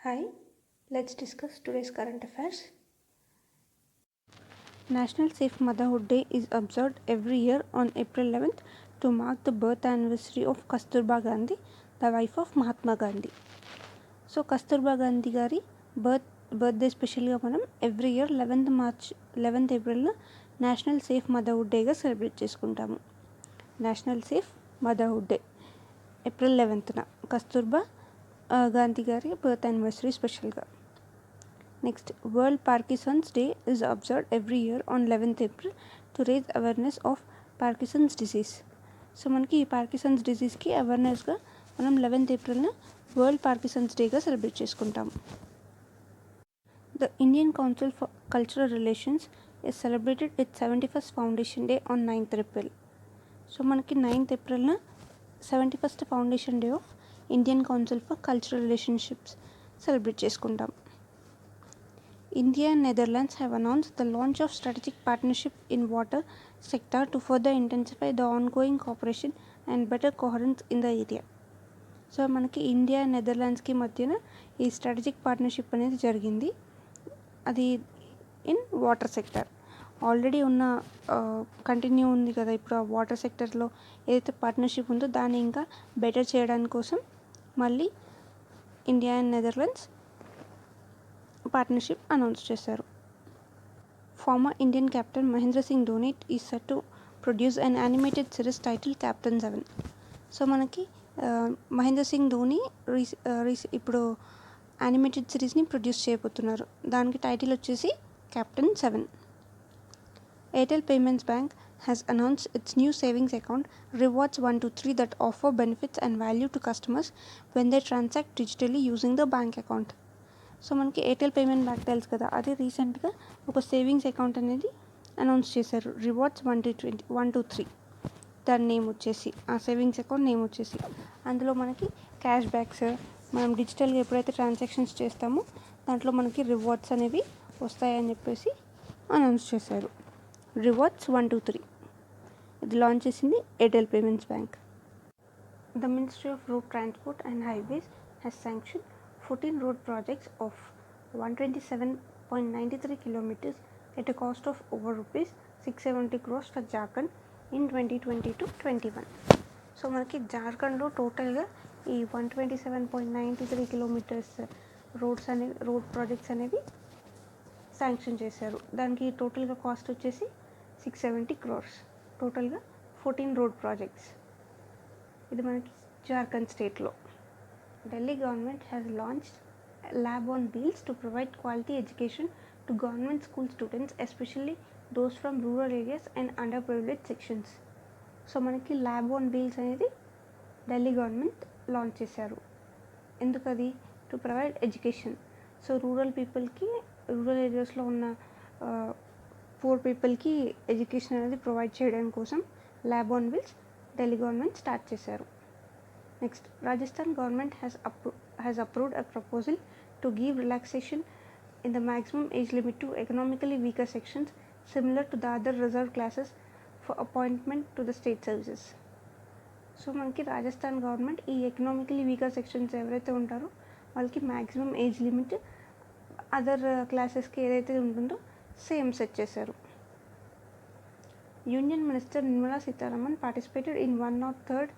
Hi, let's discuss today's current affairs. National Safe Motherhood Day is observed every year on April 11th to mark the birth anniversary of Kasturba Gandhi, the wife of Mahatma Gandhi. So Kasturba Gandhi గారి birthday స్పెషల్గా మనం every year 11th ఏప్రిల్న national safe motherhood డేగా celebrate చేసుకుంటాము. National safe motherhood day April 11th Kasturba Gandhi గారి birth anniversary స్పెషల్గా. Next, world Parkinson's day is observed every year on 11th April to raise awareness of Parkinson's disease. So మనకి ఈ Parkinson's డిసీజ్కి అవేర్నెస్గా మనం 11th ఏప్రిల్న వరల్డ్ పార్కిన్సన్స్ డేగా సెలబ్రేట్ చేసుకుంటాం. The Indian council for cultural relations is celebrated with 71st foundation day on 9th April. So మనకి 9th ఏప్రిల్న 71st foundation day of Indian council for cultural relationships celebrate చేసుకుంటాం. India and Netherlands have announced the launch of strategic partnership in water sector to further intensify the ongoing cooperation and better coherence in the area. So మనకి India and నెదర్లాండ్స్కి మధ్యన ఈ strategic partnership అనేది జరిగింది. అది in water sector. Already ఉన్న continue ఉంది కదా ఇప్పుడు ఆ వాటర్ సెక్టర్లో ఏదైతే పార్ట్నర్షిప్ ఉందో దాన్ని ఇంకా బెటర్ చేయడానికి కోసం మళ్ళీ India and Netherlands partnership announce చేశారు. Former Indian captain Mahendra Singh Dhoni is set to produce an animated series title captain 7. So మనకి మహేంద్ర సింగ్ ధోని ఇప్పుడు యానిమేటెడ్ సిరీస్ని ప్రొడ్యూస్ చేయబోతున్నారు. దానికి టైటిల్ వచ్చేసి captain 7. Airtel payments bank has announced its new savings account Rewards 123 that offer benefits and value to customers when they transact digitally using the bank account. So మనకి Airtel payment bank తెలుసు కదా, అది రీసెంట్గా ఒక savings account అనేది announce చేశారు. Rewards 123 దాని name వచ్చేసి, ఆ సేవింగ్స్ అకౌంట్ నేమ్ వచ్చేసి అందులో మనకి క్యాష్ బ్యాక్స్ మనం డిజిటల్గా ఎప్పుడైతే ట్రాన్సాక్షన్స్ చేస్తామో దాంట్లో మనకి రివార్డ్స్ అనేవి వస్తాయని చెప్పేసి అనౌన్స్ చేశారు. రివార్డ్స్ 123 ఇది లాంచ్ చేసింది Airtel payments bank. The ministry of road transport and highways has sanction 14 road projects of 127.93 kilometers at a cost of over rupees 670 crores for Jharkhand in 2020-21. So మనకి జార్ఖండ్లో టోటల్గా ఈ 127.93 kilometers రోడ్ ప్రాజెక్ట్స్ అనేవి sanction చేశారు. దానికి టోటల్గా cost వచ్చేసి 670 crores. టోటల్గా 14 రోడ్ ప్రాజెక్ట్స్. ఇది మనకి జార్ఖండ్ స్టేట్లో. Delhi government has launched Lab on Wheels to provide quality education to government school students, especially those from rural areas and underprivileged sections. So మనకి ల్యాబ్ ఆన్ వీల్స్ అనేది Delhi government launch చేశారు. ఎందుకది? To provide education. So rural ఏరియాస్లో ఉన్న poor పీపుల్కి education అనేది provide చేయడం కోసం lab on wheels Delhi government start చేశారు. Next, Rajasthan government has approved a proposal to give relaxation in the maximum age limit to economically weaker sections similar to the other reserved classes for appointment to the state services. So మనకి Rajasthan government ఈ economically weaker sections ఎవరైతే ఉంటారో వాళ్ళకి maximum age limit other క్లాసెస్కి ఏదైతే ఉంటుందో same set చేశారు. Union minister Nirmala Sitharaman participated in 103rd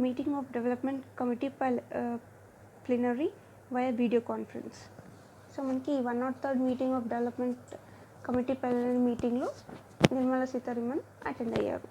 meeting of development committee plenary via video conference. So మనకి 103rd meeting of development committee plenary మీటింగ్లో నిర్మలా సీతారామన్ అటెండ్ అయ్యారు.